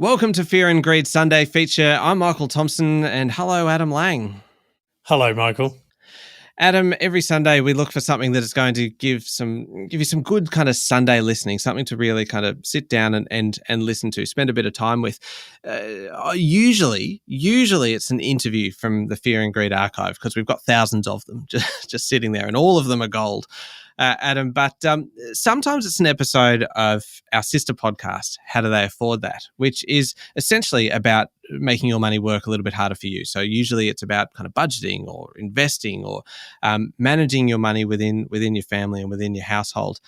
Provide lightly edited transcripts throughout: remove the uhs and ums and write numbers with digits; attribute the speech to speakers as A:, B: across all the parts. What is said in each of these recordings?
A: Welcome to Fear and Greed Sunday feature. I'm Michael Thompson and hello, Adam Lang.
B: Hello, Michael.
A: Adam, every Sunday we look for something that is going to give you some good kind of Sunday listening, something to really kind of sit down and listen to, spend a bit of time with. Usually it's an interview from the Fear and Greed archive because we've got thousands of them just sitting there and all of them are gold. Adam, but sometimes it's an episode of our sister podcast, How Do They Afford That?, which is essentially about making your money work a little bit harder for you. So usually it's about kind of budgeting or investing or managing your money within your family and within your household.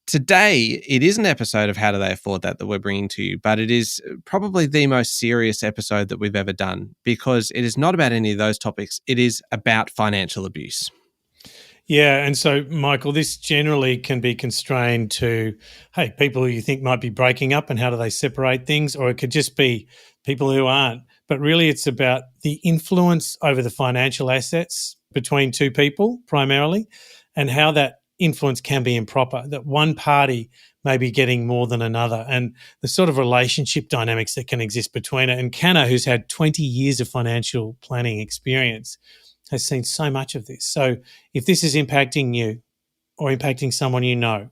A: Today, it is an episode of How Do They Afford That we're bringing to you, but it is probably the most serious episode that we've ever done because it is not about any of those topics. It is about financial abuse.
B: Yeah, and so, Michael, this generally can be constrained to, hey, people who you think might be breaking up and how do they separate things, or it could just be people who aren't. But really it's about the influence over the financial assets between two people primarily and how that influence can be improper, that one party may be getting more than another and the sort of relationship dynamics that can exist between it. And Canna, who's had 20 years of financial planning experience, has seen so much of this. So if this is impacting you or impacting someone you know,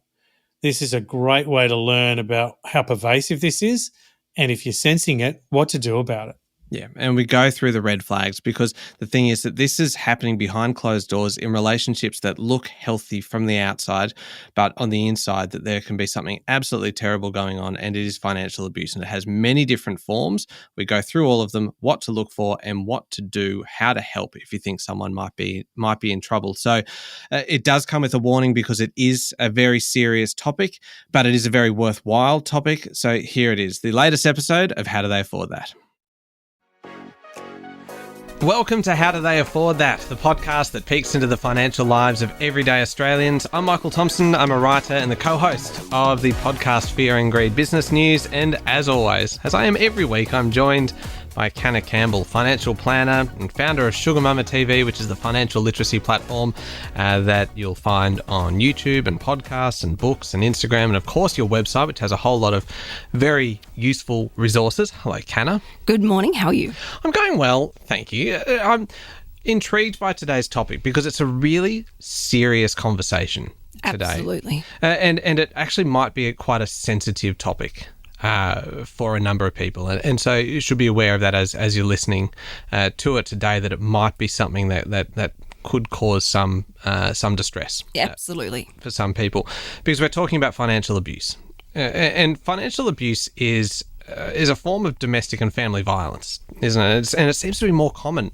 B: this is a great way to learn about how pervasive this is and if you're sensing it, what to do about it.
A: Yeah, and we go through the red flags because the thing is that this is happening behind closed doors in relationships that look healthy from the outside, but on the inside that there can be something absolutely terrible going on, and it is financial abuse, and it has many different forms. We go through all of them, what to look for and what to do, how to help if you think someone might be in trouble. So it does come with a warning because it is a very serious topic, but it is a very worthwhile topic. So here it is, the latest episode of How Do They Afford That? Welcome to How Do They Afford That?, the podcast that peeks into the financial lives of everyday Australians. I'm Michael Thompson. I'm a writer and the co-host of the podcast Fear and Greed Business News. And as always, as I am every week, I'm joined by Canna Campbell, financial planner and founder of Sugar Mama TV, which is the financial literacy platform that you'll find on YouTube and podcasts and books and Instagram and, of course, your website, which has a whole lot of very useful resources. Hello, Canna.
C: Good morning. How are you?
A: I'm going well, thank you. I'm intrigued by today's topic because it's a really serious conversation today.
C: Absolutely.
A: And it actually might be quite a sensitive topic for a number of people. And so you should be aware of that as you're listening to it today, that it might be something that could cause some distress.
C: Absolutely.
A: For some people, because we're talking about financial abuse. And financial abuse is a form of domestic and family violence, isn't it? And it seems to be more common.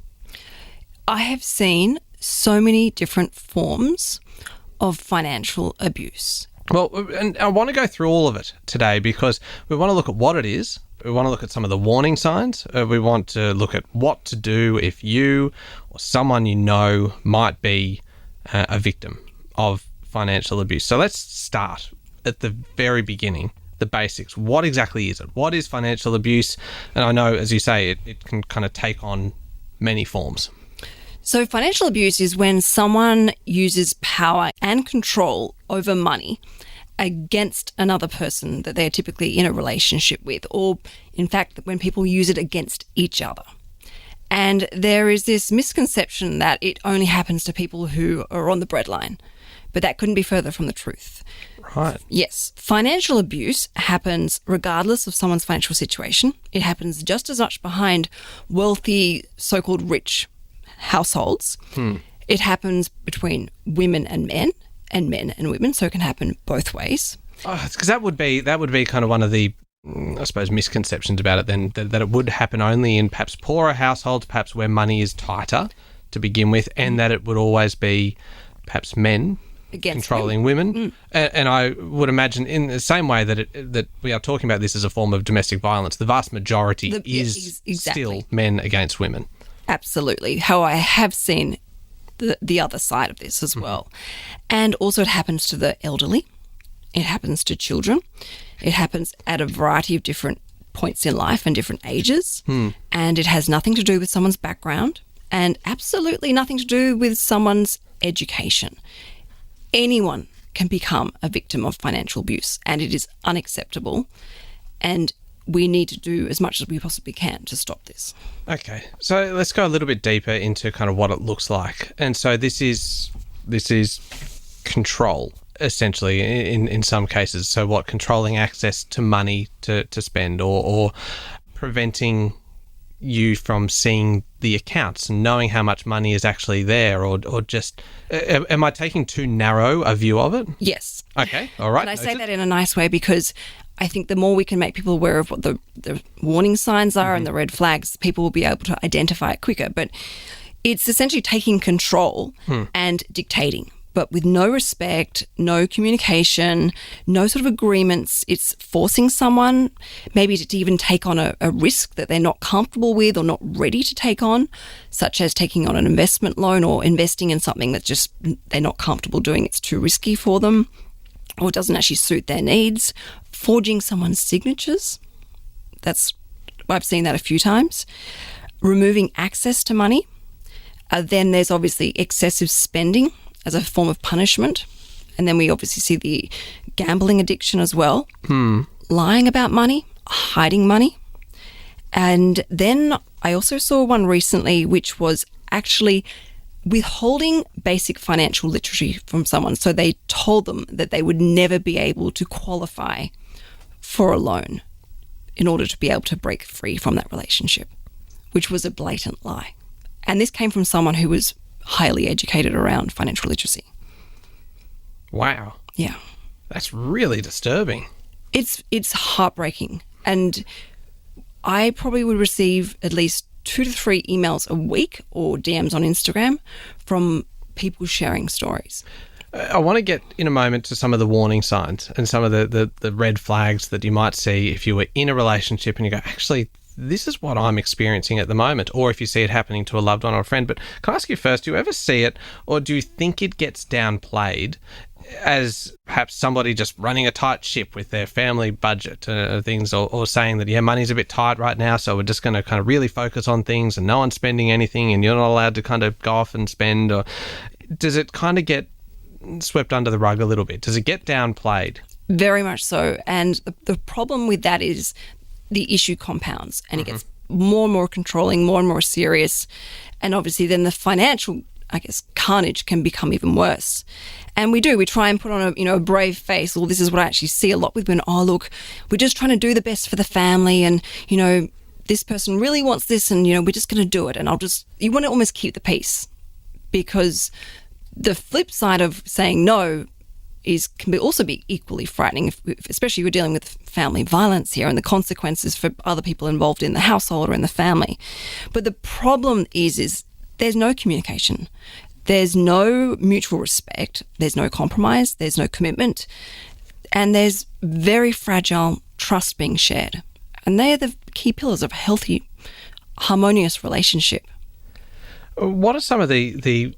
C: I have seen so many different forms of financial abuse.
A: Well, and I want to go through all of it today because we want to look at what it is. We want to look at some of the warning signs. We want to look at what to do if you or someone you know might be a victim of financial abuse. So let's start at the very beginning, the basics. What exactly is it? What is financial abuse? And I know, as you say, it can kind of take on many forms.
C: So financial abuse is when someone uses power and control over money against another person that they're typically in a relationship with, or in fact, when people use it against each other. And there is this misconception that it only happens to people who are on the breadline, but that couldn't be further from the truth.
A: Right.
C: Yes. Financial abuse happens regardless of someone's financial situation. It happens just as much behind wealthy, so-called rich households. It happens between women and men and women, so it can happen both ways.
A: Because that would be kind of one of the, I suppose, misconceptions about it then, that it would happen only in perhaps poorer households, perhaps where money is tighter to begin with, and that it would always be perhaps men against controlling women. And I would imagine in the same way that we are talking about this as a form of domestic violence, the vast majority is still men against women.
C: Absolutely. How I have seen the other side of this as well. And also it happens to the elderly. It happens to children. It happens at a variety of different points in life and different ages. And it has nothing to do with someone's background and absolutely nothing to do with someone's education. Anyone can become a victim of financial abuse, and it is unacceptable. And we need to do as much as we possibly can to stop this.
A: Okay, so let's go a little bit deeper into kind of what it looks like. And so this is control, essentially, in some cases. So what, controlling access to money to spend, or preventing you from seeing the accounts and knowing how much money is actually there, or just, am I taking too narrow a view of it?
C: Yes.
A: Okay, all right.
C: And I say that in a nice way because I think the more we can make people aware of what the warning signs are and the red flags, people will be able to identify it quicker. But it's essentially taking control and dictating, but with no respect, no communication, no sort of agreements. It's forcing someone maybe to even take on a risk that they're not comfortable with or not ready to take on, such as taking on an investment loan or investing in something that just they're not comfortable doing. It's too risky for them or doesn't actually suit their needs. Forging someone's signatures. I've seen that a few times. Removing access to money. Then there's obviously excessive spending as a form of punishment. And then we obviously see the gambling addiction as well. Lying about money, hiding money. And then I also saw one recently which was actually withholding basic financial literacy from someone. So they told them that they would never be able to qualify for a loan in order to be able to break free from that relationship, which was a blatant lie. And this came from someone who was highly educated around financial literacy.
A: Wow.
C: Yeah.
A: That's really disturbing.
C: It's heartbreaking. And I probably would receive at least 2 to 3 emails a week or DMs on Instagram from people sharing stories.
A: I want to get in a moment to some of the warning signs and some of the red flags that you might see if you were in a relationship and you go, actually, this is what I'm experiencing at the moment, or if you see it happening to a loved one or a friend. But can I ask you first, do you ever see it, or do you think it gets downplayed as perhaps somebody just running a tight ship with their family budget things, or saying that, money's a bit tight right now, so we're just going to kind of really focus on things and no one's spending anything and you're not allowed to kind of go off and spend? Or does it kind of get swept under the rug a little bit? Does it get downplayed?
C: Very much so. And the problem with that is the issue compounds and it gets more and more controlling, more and more serious. And obviously then the financial, carnage can become even worse. And we try and put on a brave face. Well, this is what I actually see a lot with women. Oh, look, we're just trying to do the best for the family, and, this person really wants this, and, we're just going to do it. And you want to almost keep the peace, because the flip side of saying no can also be equally frightening, especially if we're dealing with family violence here and the consequences for other people involved in the household or in the family. But the problem is there's no communication. There's no mutual respect. There's no compromise. There's no commitment. And there's very fragile trust being shared. And they are the key pillars of a healthy, harmonious relationship.
A: What are some of the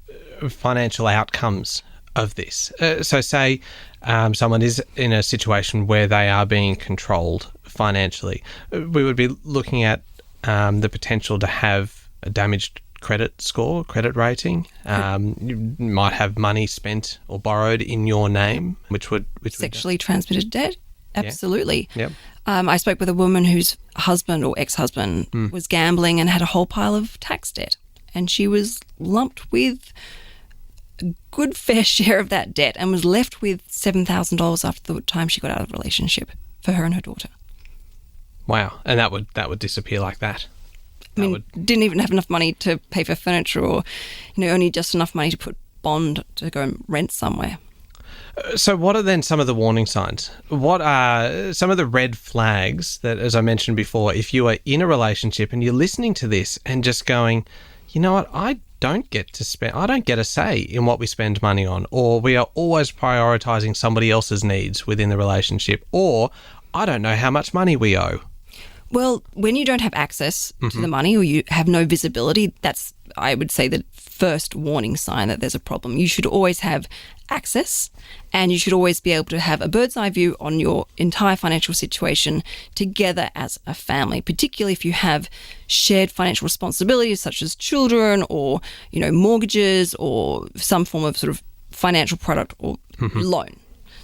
A: financial outcomes of this? So say someone is in a situation where they are being controlled financially. We would be looking at the potential to have a damaged credit score, credit rating. You might have money spent or borrowed in your name, which
C: sexually transmitted debt. Absolutely.
A: Yep.
C: I spoke with a woman whose husband or ex-husband was gambling and had a whole pile of tax debt, and she was lumped with a good fair share of that debt and was left with $7,000 after the time she got out of the relationship for her and her daughter.
A: Wow. And that would disappear like that.
C: Didn't even have enough money to pay for furniture, or only just enough money to put bond to go and rent somewhere.
A: So what are then some of the warning signs? What are some of the red flags that, as I mentioned before, if you are in a relationship and you're listening to this and just going, you know what, I don't get a say in what we spend money on, or we are always prioritizing somebody else's needs within the relationship, or I don't know how much money we owe.
C: Well, when you don't have access to the money, or you have no visibility, that's, I would say, the first warning sign that there's a problem. You should always have access, and you should always be able to have a bird's eye view on your entire financial situation together as a family, particularly if you have shared financial responsibilities such as children or, mortgages or some form of sort of financial product or loan.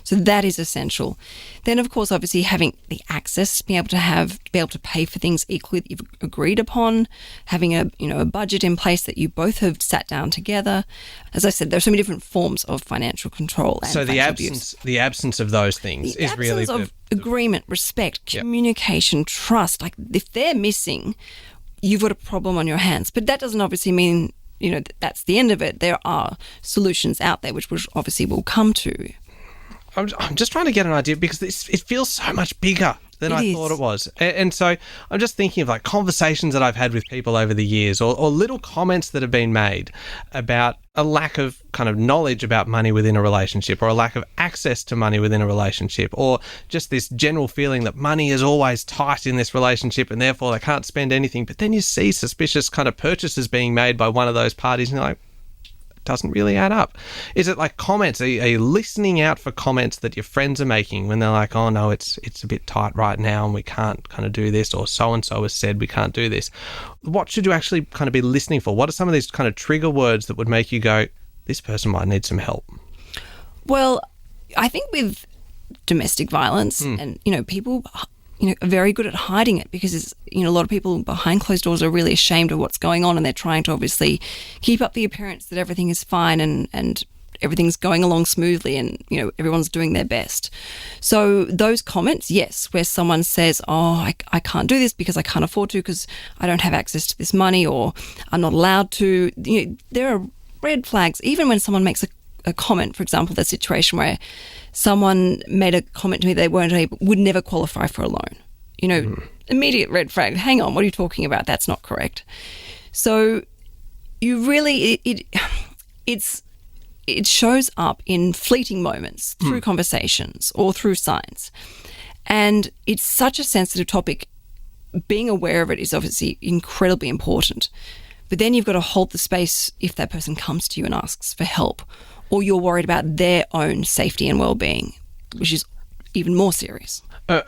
C: So that is essential. Then, of course, obviously having the access, be able to pay for things equally that you've agreed upon, having a budget in place that you both have sat down together. As I said, there are so many different forms of financial control and
A: so the absence of those things is really
C: the absence of agreement, respect, communication, trust. Like if they're missing, you've got a problem on your hands. But that doesn't obviously mean that's the end of it. There are solutions out there, which obviously we'll come to.
A: I'm just trying to get an idea because it feels so much bigger than I thought it was. And so I'm just thinking of like conversations that I've had with people over the years or little comments that have been made about a lack of kind of knowledge about money within a relationship or a lack of access to money within a relationship or just this general feeling that money is always tight in this relationship and therefore they can't spend anything. But then you see suspicious kind of purchases being made by one of those parties and you're like, doesn't really add up. Is it like comments? Are you listening out for comments that your friends are making when they're like, oh no, it's a bit tight right now and we can't kind of do this, or so-and-so has said we can't do this? What should you actually kind of be listening for? What are some of these kind of trigger words that would make you go, this person might need some help?
C: Well, I think with domestic violence and, people are very good at hiding it because it's, a lot of people behind closed doors are really ashamed of what's going on and they're trying to obviously keep up the appearance that everything is fine and everything's going along smoothly and, everyone's doing their best. So those comments, yes, where someone says, oh, I can't do this because I can't afford to because I don't have access to this money or I'm not allowed to. There are red flags. Even when someone makes a comment, for example, the situation where someone made a comment to me they would never qualify for a loan. Immediate red flag. Hang on, what are you talking about? That's not correct. So you really, it shows up in fleeting moments through conversations or through signs. And it's such a sensitive topic. Being aware of it is obviously incredibly important. But then you've got to hold the space if that person comes to you and asks for help, or you're worried about their own safety and well-being, which is even more serious.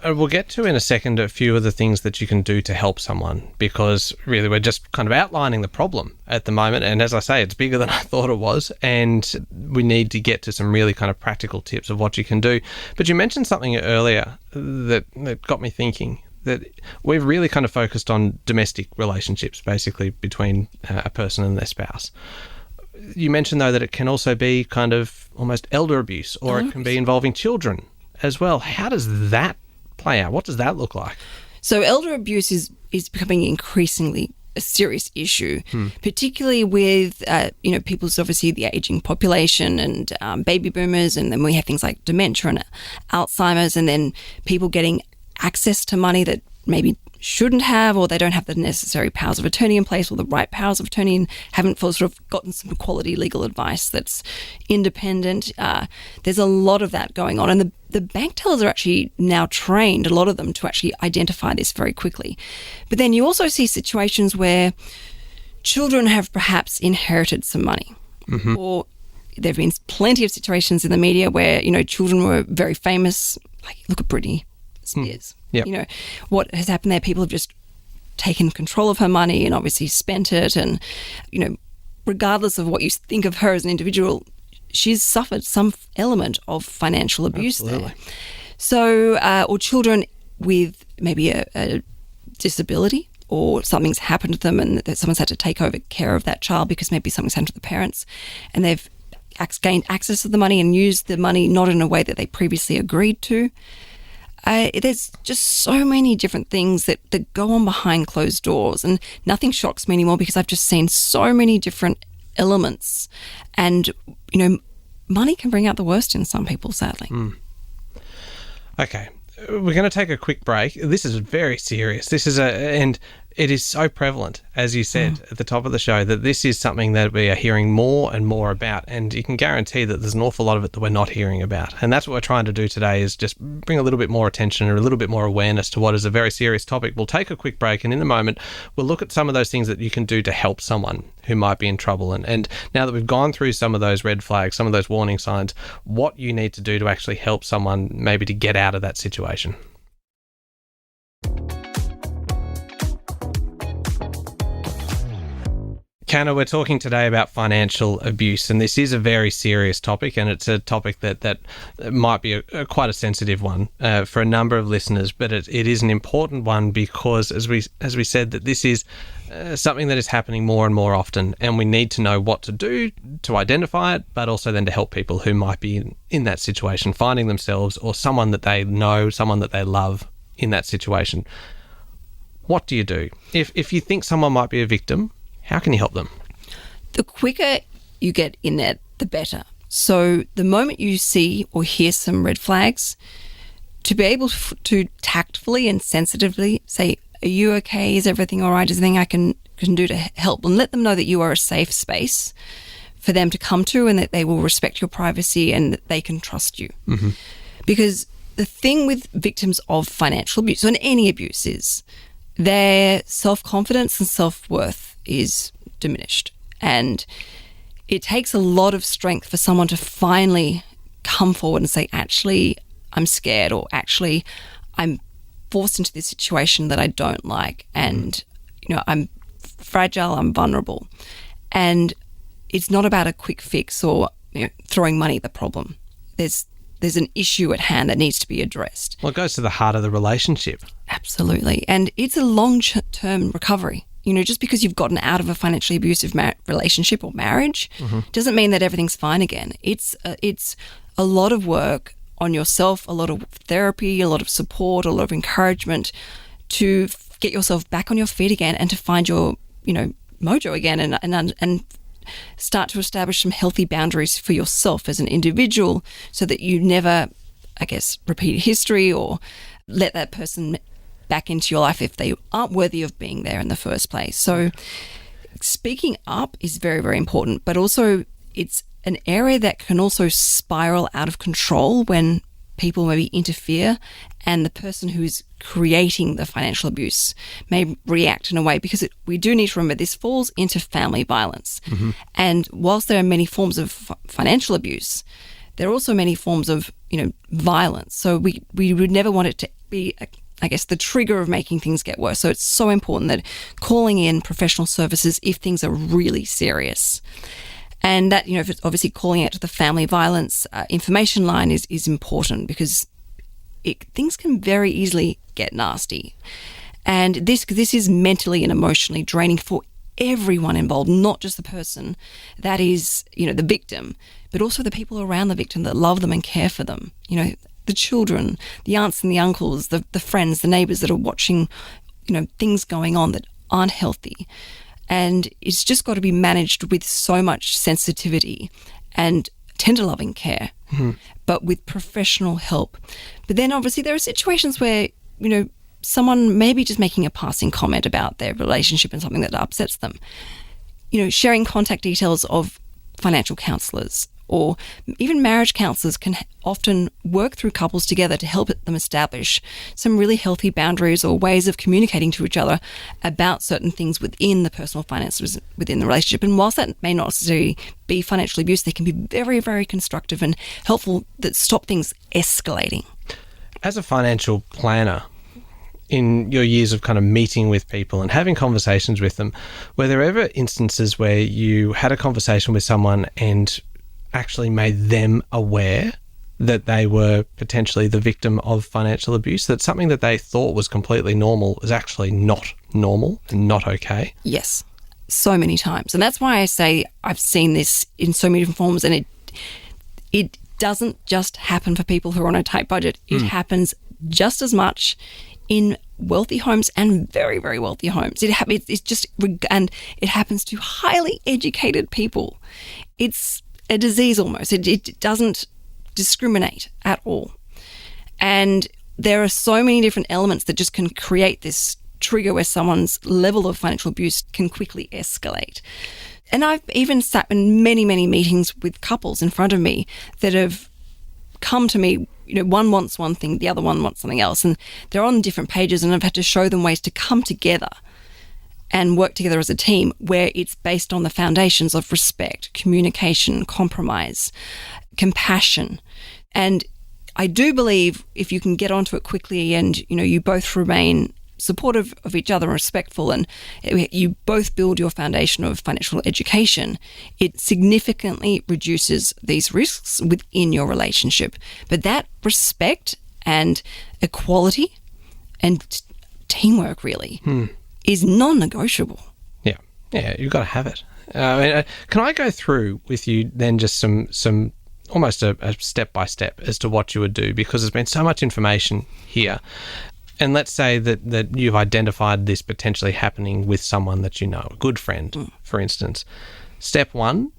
A: We'll get to in a second a few of the things that you can do to help someone, because really we're just kind of outlining the problem at the moment. And as I say, it's bigger than I thought it was. And we need to get to some really kind of practical tips of what you can do. But you mentioned something earlier that got me thinking, that we've really kind of focused on domestic relationships, basically between a person and their spouse. You mentioned, though, that it can also be kind of almost elder abuse, or it can be involving children as well. How does that play out? What does that look like?
C: So elder abuse is becoming increasingly a serious issue, particularly with, people's obviously the aging population and baby boomers, and then we have things like dementia and Alzheimer's, and then people getting access to money that maybe shouldn't have, or they don't have the necessary powers of attorney in place or the right powers of attorney and haven't sort of gotten some quality legal advice that's independent. There's a lot of that going on. And the bank tellers are actually now trained, a lot of them, to actually identify this very quickly. But then you also see situations where children have perhaps inherited some money, or there have been plenty of situations in the media where, children were very famous, like look at Britney Spears.
A: Yep.
C: What has happened there, people have just taken control of her money and obviously spent it. And, regardless of what you think of her as an individual, she's suffered some element of financial abuse there. So, or children with maybe a disability, or something's happened to them and that someone's had to take over care of that child because maybe something's happened to the parents and they've gained access to the money and used the money not in a way that they previously agreed to. There's just so many different things that go on behind closed doors, and nothing shocks me anymore because I've just seen so many different elements, and money can bring out the worst in some people, sadly.
A: Okay, we're going to take a quick break. This is very serious. And it is so prevalent, as you said at the top of the show, that this is something that we are hearing more and more about, and you can guarantee that there's an awful lot of it that we're not hearing about. And that's what we're trying to do today, is just bring a little bit more attention and a little bit more awareness to what is a very serious topic. We'll take a quick break, and in a moment we'll look at some of those things that you can do to help someone who might be in trouble. And now that we've gone through some of those red flags, some of those warning signs, what you need to do to actually help someone maybe to get out of that situation. Canna, we're talking today about financial abuse, and this is a very serious topic, and it's a topic that might be quite a sensitive one for a number of listeners, but it is an important one because, as we said, that this is something that is happening more and more often, and we need to know what to do to identify it, but also then to help people who might be in that situation, finding themselves or someone that they know, someone that they love in that situation. What do you do? If you think someone might be a victim, how can you help them?
C: The quicker you get in there, the better. So the moment you see or hear some red flags, to be able to tactfully and sensitively say, are you okay? Is everything all right? Is there anything I can do to help? And let them know that you are a safe space for them to come to, and that they will respect your privacy and that they can trust you. Mm-hmm. Because the thing with victims of financial abuse, and any abuse, is their self-confidence and self-worth is diminished. And it takes a lot of strength for someone to finally come forward and say, actually, I'm scared, or actually, I'm forced into this situation that I don't like, and I'm fragile, I'm vulnerable. And it's not about a quick fix or throwing money at the problem. There's an issue at hand that needs to be addressed.
A: Well, it goes to the heart of the relationship.
C: Absolutely. And it's a long-term recovery. Just because you've gotten out of a financially abusive relationship or marriage doesn't mean that everything's fine again. It's a lot of work on yourself, a lot of therapy, a lot of support, a lot of encouragement to get yourself back on your feet again and to find your, mojo again and start to establish some healthy boundaries for yourself as an individual, so that you never, repeat history or let that person back into your life if they aren't worthy of being there in the first place. So speaking up is very, very important, but also it's an area that can also spiral out of control when people maybe interfere, and the person who's creating the financial abuse may react in a way, because we do need to remember this falls into family violence. Mm-hmm. And whilst there are many forms of financial abuse, there are also many forms of, violence. So we would never want it to be the trigger of making things get worse. So it's so important that calling in professional services if things are really serious. And that, if it's obviously calling out to the family violence information line is important, because things can very easily get nasty. And this is mentally and emotionally draining for everyone involved, not just the person that is, the victim, but also the people around the victim that love them and care for them. The children, the aunts and the uncles, the friends, the neighbours that are watching, things going on that aren't healthy. And it's just got to be managed with so much sensitivity and tender loving care, but with professional help. But then obviously there are situations where, someone may be just making a passing comment about their relationship and something that upsets them. Sharing contact details of financial counsellors or even marriage counsellors can often work through couples together to help them establish some really healthy boundaries or ways of communicating to each other about certain things within the personal finances within the relationship. And whilst that may not necessarily be financial abuse, they can be very, very constructive and helpful that stop things escalating.
A: As a financial planner, in your years of kind of meeting with people and having conversations with them, were there ever instances where you had a conversation with someone and actually made them aware that they were potentially the victim of financial abuse, that something that they thought was completely normal is actually not normal and not okay?
C: Yes, so many times. And that's why I say I've seen this in so many different forms, and it doesn't just happen for people who are on a tight budget. It happens just as much in wealthy homes and very, very wealthy homes. And it happens to highly educated people. It's a disease almost. It doesn't discriminate at all. And there are so many different elements that just can create this trigger where someone's level of financial abuse can quickly escalate. And I've even sat in many, many meetings with couples in front of me that have come to me, one wants one thing, the other one wants something else, and they're on different pages, and I've had to show them ways to come together and work together as a team where it's based on the foundations of respect, communication, compromise, compassion. And I do believe if you can get onto it quickly and, you both remain supportive of each other and respectful, and you both build your foundation of financial education, it significantly reduces these risks within your relationship. But that respect and equality and teamwork really is non-negotiable.
A: Yeah, you've got to have it. Can I go through with you then just some almost a step-by-step as to what you would do, because there's been so much information here. And let's say that you've identified this potentially happening with someone that you know, a good friend, for instance. Step one,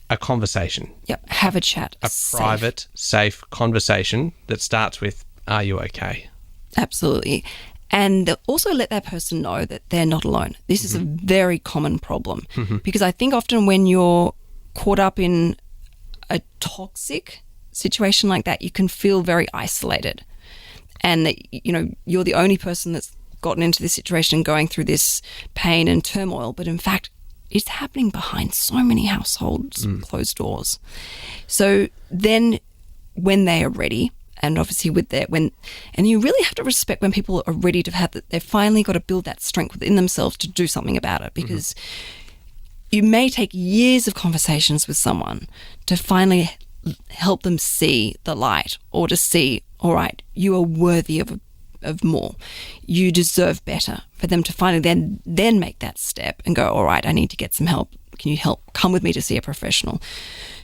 A: a conversation.
C: Yep, have a chat.
A: A private, safe conversation that starts with, are you okay?
C: Absolutely. And also let that person know that they're not alone. This is a very common problem because I think often when you're caught up in a toxic situation like that, you can feel very isolated, and that, you're the only person that's gotten into this situation going through this pain and turmoil. But in fact, it's happening behind so many households, closed doors. So then when they are ready, and obviously and you really have to respect when people are ready to have that, they've finally got to build that strength within themselves to do something about it, because you may take years of conversations with someone to finally help them see the light, or to see, all right, you are worthy of more. You deserve better, for them to finally then make that step and go, all right, I need to get some help. Can you help? Come with me to see a professional.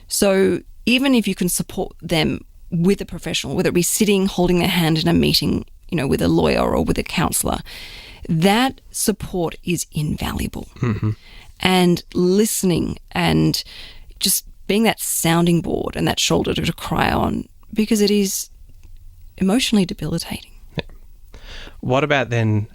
C: So even if you can support them with a professional, whether it be sitting, holding their hand in a meeting, with a lawyer or with a counsellor, that support is invaluable. And listening and just being that sounding board and that shoulder to cry on, because it is emotionally debilitating.
A: What about then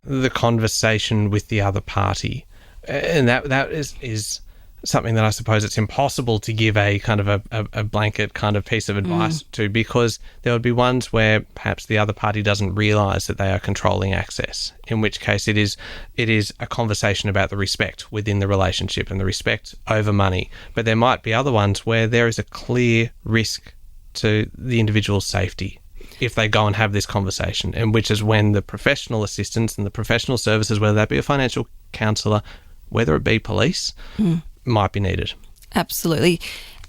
A: the conversation with the other party? And that is something that I suppose it's impossible to give a kind of a blanket kind of piece of advice to, because there would be ones where perhaps the other party doesn't realise that they are controlling access, in which case it is a conversation about the respect within the relationship and the respect over money. But there might be other ones where there is a clear risk to the individual's safety if they go and have this conversation, and which is when the professional assistance and the professional services, whether that be a financial counsellor, whether it be police, might be needed.
C: Absolutely.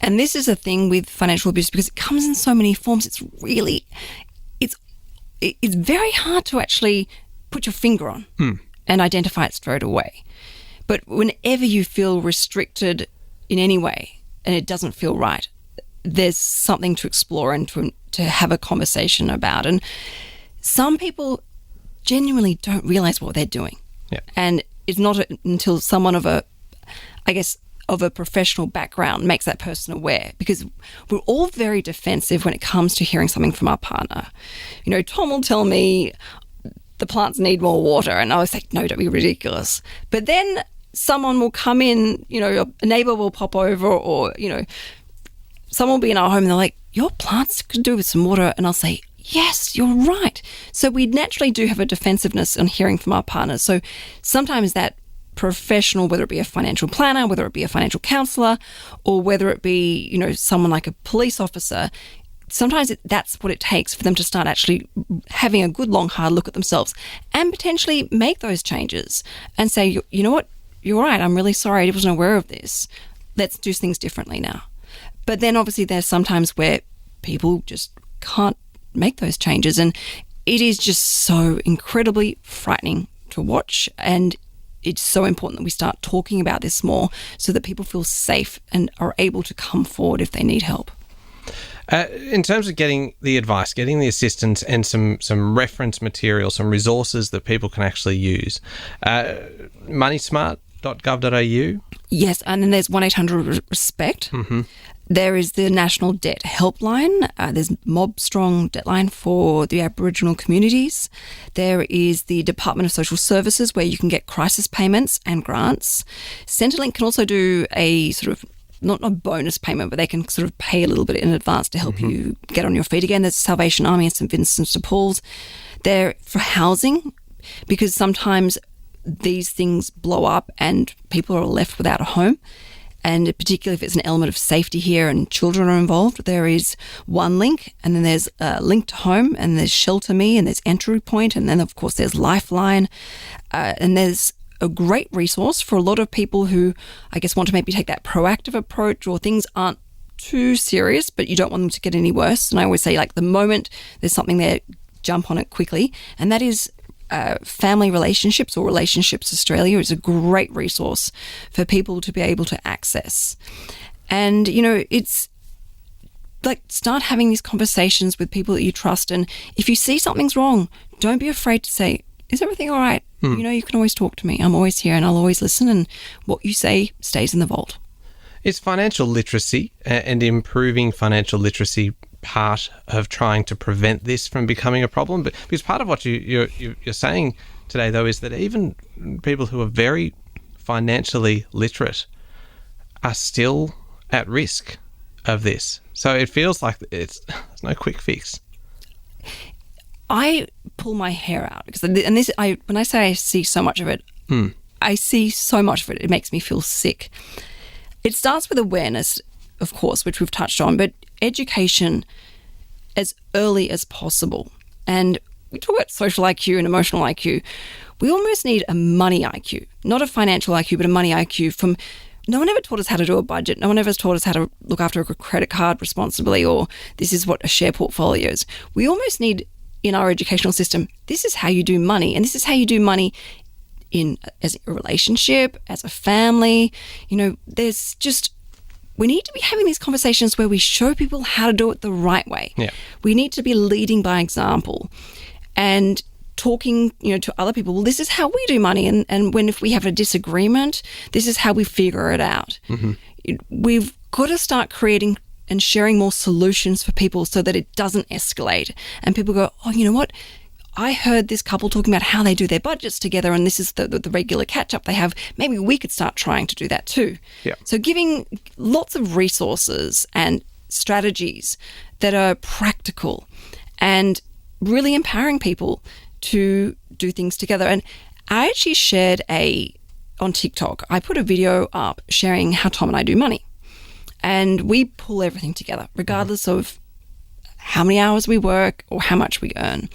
C: And this is a thing with financial abuse, because it comes in so many forms. It's very hard to actually put your finger on and identify it straight away. But whenever you feel restricted in any way and it doesn't feel right, there's something to explore and to have a conversation about. And some people genuinely don't realize what they're doing.
A: Yeah.
C: And it's not until someone of a professional background makes that person aware, because we're all very defensive when it comes to hearing something from our partner. Tom will tell me the plants need more water, and I was like, no, don't be ridiculous. But then someone will come in, a neighbour will pop over, or, someone will be in our home and they're like, your plants could do with some water. And I'll say, yes, you're right. So we naturally do have a defensiveness on hearing from our partners. So sometimes that professional, whether it be a financial planner, whether it be a financial counsellor, or whether it be, someone like a police officer, sometimes that's what it takes for them to start actually having a good, long, hard look at themselves and potentially make those changes and say, you know what, you're right, I'm really sorry, I wasn't aware of this. Let's do things differently now. But then obviously there's sometimes where people just can't make those changes, and it is just so incredibly frightening to watch. And it's so important that we start talking about this more so that people feel safe and are able to come forward if they need help.
A: In terms of getting the advice, getting the assistance, and some reference material, some resources that people can actually use, moneysmart.gov.au.
C: Yes, and then there's 1-800-RESPECT. There is the National Debt Helpline. There's Mob Strong Debtline for the Aboriginal communities. There is the Department of Social Services, where you can get crisis payments and grants. Centrelink can also do a sort of, not a bonus payment, but they can sort of pay a little bit in advance to help you get on your feet again. There's Salvation Army and St Vincent de Paul's. They're for housing, because sometimes these things blow up and people are left without a home. and particularly if it's an element of safety here and children are involved, there is one link, and then there's a link to home, and there's Shelter Me, and there's Entry Point, and then of course there's Lifeline, and there's a great resource for a lot of people who, I guess, want to maybe take that proactive approach, or things aren't too serious, but you don't want them to get any worse. And I always say, like, the moment there's something there, jump on it quickly. And that is Family Relationships, or Relationships Australia is a great resource for people to be able to access. And, you know, it's like, start having these conversations with people that you trust. And if you see something's wrong, don't be afraid to say, is everything all right? You know, you can always talk to me. I'm always here and I'll always listen. And what you say stays in the vault.
A: Is financial literacy and improving financial literacy part of trying to prevent this from becoming a problem? But because part of what you're saying today, though, is that even people who are very financially literate are still at risk of this. So it feels like there's no quick fix.
C: I pull my hair out because, when I say I see so much of it, I see so much of it. It makes me feel sick. It starts with awareness, of course, which we've touched on, but education as early as possible. And we talk about social IQ and emotional IQ. We almost need a money IQ, not a financial IQ, but a money IQ. No one ever taught us how to do a budget. No one ever taught us how to look after a credit card responsibly, or this is what a share portfolio is. We almost need, in our educational system, this is how you do money, and this is how you do money as a relationship, as a family. You know, we need to be having these conversations where we show people how to do it the right way.
A: Yeah.
C: We need to be leading by example and talking, you know, to other people. Well, this is how we do money, and if we have a disagreement, this is how we figure it out. We've got to start creating and sharing more solutions for people so that it doesn't escalate. And people go, oh, you know what? I heard this couple talking about how they do their budgets together, and this is the regular catch-up they have. Maybe we could start trying to do that too.
A: Yeah.
C: So giving lots of resources and strategies that are practical and really empowering people to do things together. And I actually shared on TikTok, I put a video up sharing how Tom and I do money. And we pull everything together, regardless of how many hours we work or how much we earn.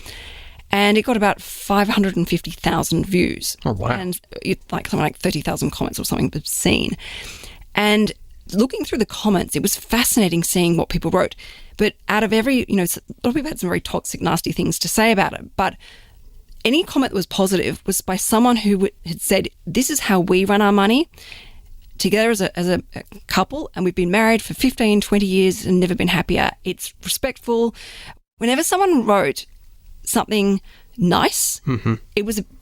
C: And it got about 550,000 views.
A: Oh, wow.
C: And something like 30,000 comments or something obscene. And looking through the comments, it was fascinating seeing what people wrote. But out of every, you know, a lot of people had some very toxic, nasty things to say about it. But any comment that was positive was by someone who had said, this is how we run our money together as a couple, and we've been married for 15, 20 years and never been happier. It's respectful. Whenever someone wrote something nice,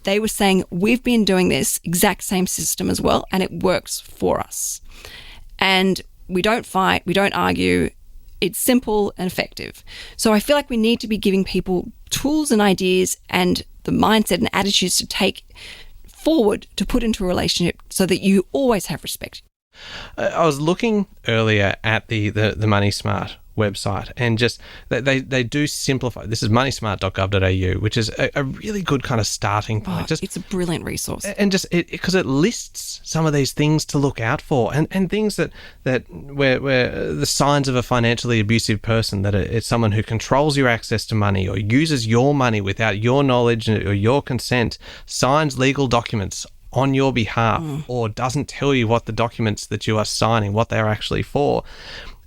C: they were saying, we've been doing this exact same system as well, and it works for us. And we don't fight, we don't argue. It's simple and effective. So I feel like we need to be giving people tools and ideas and the mindset and attitudes to take forward to put into a relationship so that you always have respect.
A: I was looking earlier at the Money Smart website, and just they do simplify. This is moneysmart.gov.au, which is a really good kind of starting point.
C: It's a brilliant resource,
A: and just because it lists some of these things to look out for, and things that where the signs of a financially abusive person, that it's someone who controls your access to money or uses your money without your knowledge or your consent, signs legal documents on your behalf, or doesn't tell you what the documents that you are signing, what they're actually for,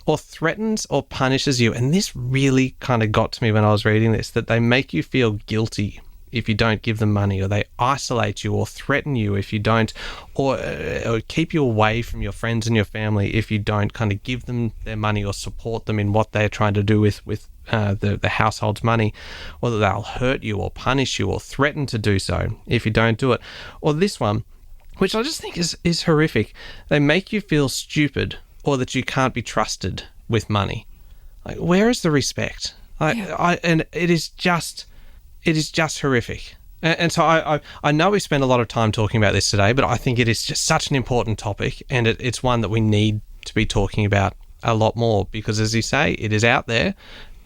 A: or threatens or punishes you. And this really kind of got to me when I was reading this, that they make you feel guilty if you don't give them money, or they isolate you or threaten you if you don't, or keep you away from your friends and your family if you don't kind of give them their money or support them in what they're trying to do with the household's money, or that they'll hurt you or punish you or threaten to do so if you don't do it. Or this one, which I just think is horrific. They make you feel stupid, or that you can't be trusted with money. Like, where is the respect? And it is just horrific. And so I know we spent a lot of time talking about this today, but I think it is just such an important topic, and it's one that we need to be talking about a lot more, because, as you say, it is out there,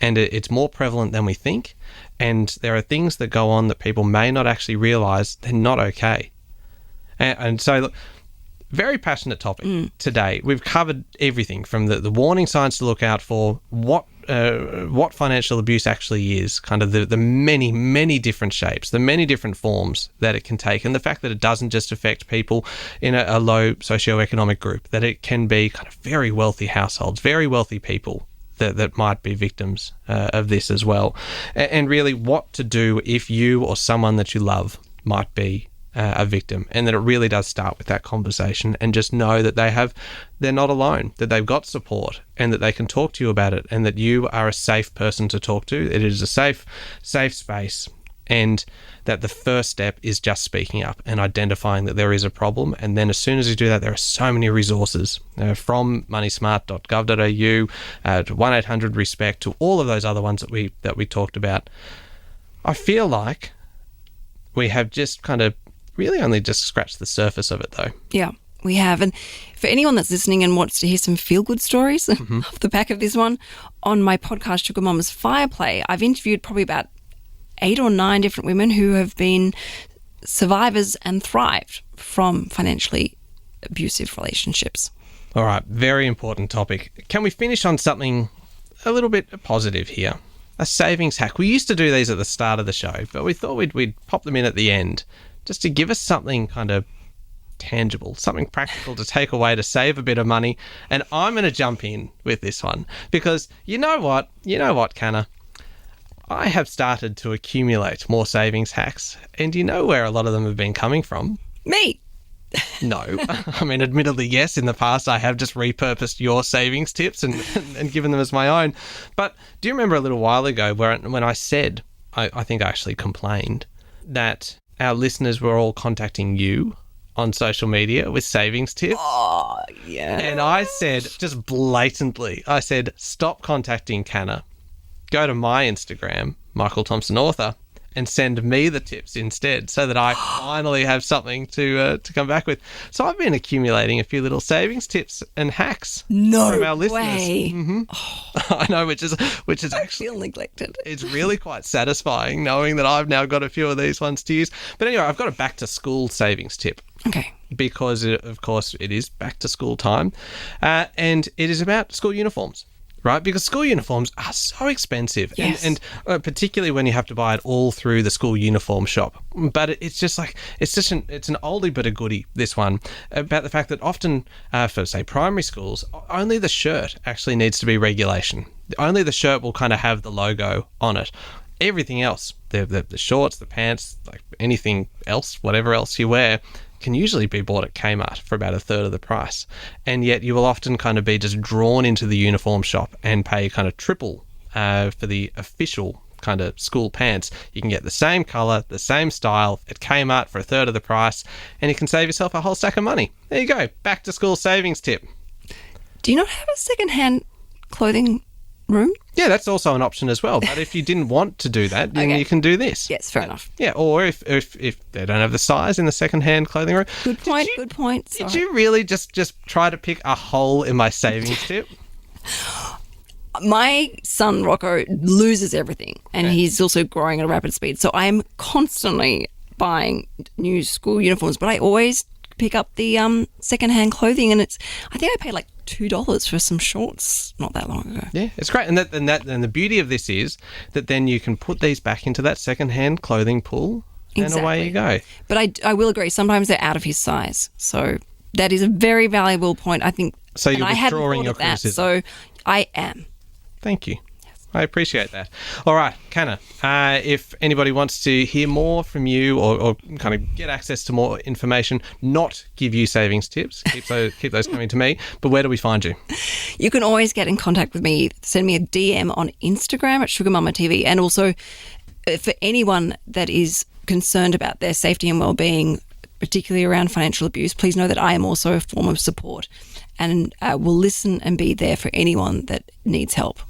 A: and it's more prevalent than we think, and there are things that go on that people may not actually realise they're not okay. And so, look, Very passionate topic today. We've covered everything from the warning signs to look out for, what financial abuse actually is, kind of the many, many different shapes, the many different forms that it can take, and the fact that it doesn't just affect people in a low socioeconomic group, that it can be kind of very wealthy households, very wealthy people that might be victims of this as well. And really what to do if you or someone that you love might be a victim, and that it really does start with that conversation, and just know that they're not alone, that they've got support, and that they can talk to you about it, and that you are a safe person to talk to. It is a safe space, and that the first step is just speaking up and identifying that there is a problem. And then as soon as you do that, there are so many resources from moneysmart.gov.au to 1-800-RESPECT to all of those other ones that we talked about. I feel like we have just kind of really only just scratched the surface of it, though.
C: Yeah, we have. And for anyone that's listening and wants to hear some feel-good stories off the back of this one, on my podcast, Sugar Mama's Fireplay, I've interviewed probably about 8 or 9 different women who have been survivors and thrived from financially abusive relationships.
A: All right, very important topic. Can we finish on something a little bit positive here? A savings hack. We used to do these at the start of the show, but we thought we'd pop them in at the end, just to give us something kind of tangible, something practical to take away to save a bit of money. And I'm going to jump in with this one because you know what, Canna? I have started to accumulate more savings hacks, and you know where a lot of them have been coming from?
C: Me.
A: No. I mean, admittedly, yes, in the past I have just repurposed your savings tips and given them as my own. But do you remember a little while ago when I said, I think I actually complained, that our listeners were all contacting you on social media with savings tips?
C: Oh, yeah.
A: And I said, just blatantly, stop contacting Canna. Go to my Instagram, Michael Thompson Author, and send me the tips instead, so that I finally have something to come back with. So I've been accumulating a few little savings tips and hacks from our listeners.
C: Way.
A: Mm-hmm. Oh. I know, which is actually,
C: I feel neglected.
A: It's really quite satisfying knowing that I've now got a few of these ones to use. But anyway, I've got a back to school savings tip.
C: Okay. Because
A: of course it is back to school time, and it is about school uniforms. Right, because school uniforms are so expensive,
C: yes.
A: and particularly when you have to buy it all through the school uniform shop. But it's just like it's an oldie but a goodie. This one about the fact that often for say primary schools, only the shirt actually needs to be regulation. Only the shirt will kind of have the logo on it. Everything else, the shorts, the pants, like anything else, whatever else you wear, can usually be bought at Kmart for about a third of the price. And yet you will often kind of be just drawn into the uniform shop and pay kind of triple for the official kind of school pants. You can get the same colour, the same style at Kmart for a third of the price, and you can save yourself a whole stack of money. There you go. Back to school savings tip.
C: Do you not have a second-hand clothing room?
A: Yeah, that's also an option as well. But if you didn't want to do that, then you can do this.
C: Yes, fair enough.
A: Yeah, or if they don't have the size in the second-hand clothing room.
C: Good point. Sorry.
A: Did you really just try to pick a hole in my savings tip?
C: My son, Rocco, loses everything, and he's also growing at a rapid speed. So I'm constantly buying new school uniforms, but I always pick up the second-hand clothing, and I think I paid like $2 for some shorts not that long ago.
A: Yeah, it's great, and the beauty of this is that then you can put these back into that second-hand clothing pool, and away you go.
C: But I will agree, sometimes they're out of his size, so that is a very valuable point. I think.
A: So you're withdrawing your criticism.
C: So I am.
A: Thank you. I appreciate that. All right, Canna, if anybody wants to hear more from you or kind of get access to more information, not give you savings tips, keep those coming to me, but where do we find you?
C: You can always get in contact with me. Send me a DM on Instagram at SugarMamaTV, and also for anyone that is concerned about their safety and well-being, particularly around financial abuse, please know that I am also a form of support and will listen and be there for anyone that needs help.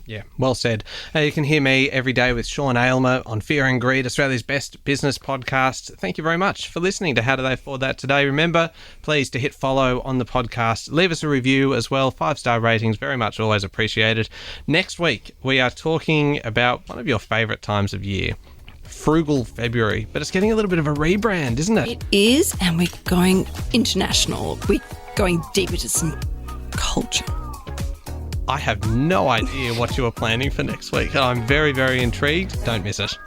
A: Yeah, well said. You can hear me every day with Sean Aylmer on Fear and Greed, Australia's best business podcast. Thank you very much for listening to How Do They Afford That Today. Remember, please, to hit follow on the podcast. Leave us a review as well. 5-star ratings, very much always appreciated. Next week, we are talking about one of your favourite times of year, Frugal February, but it's getting a little bit of a rebrand, isn't it?
C: It is, and we're going international. We're going deep into some culture.
A: I have no idea what you are planning for next week. I'm very, very intrigued. Don't miss it.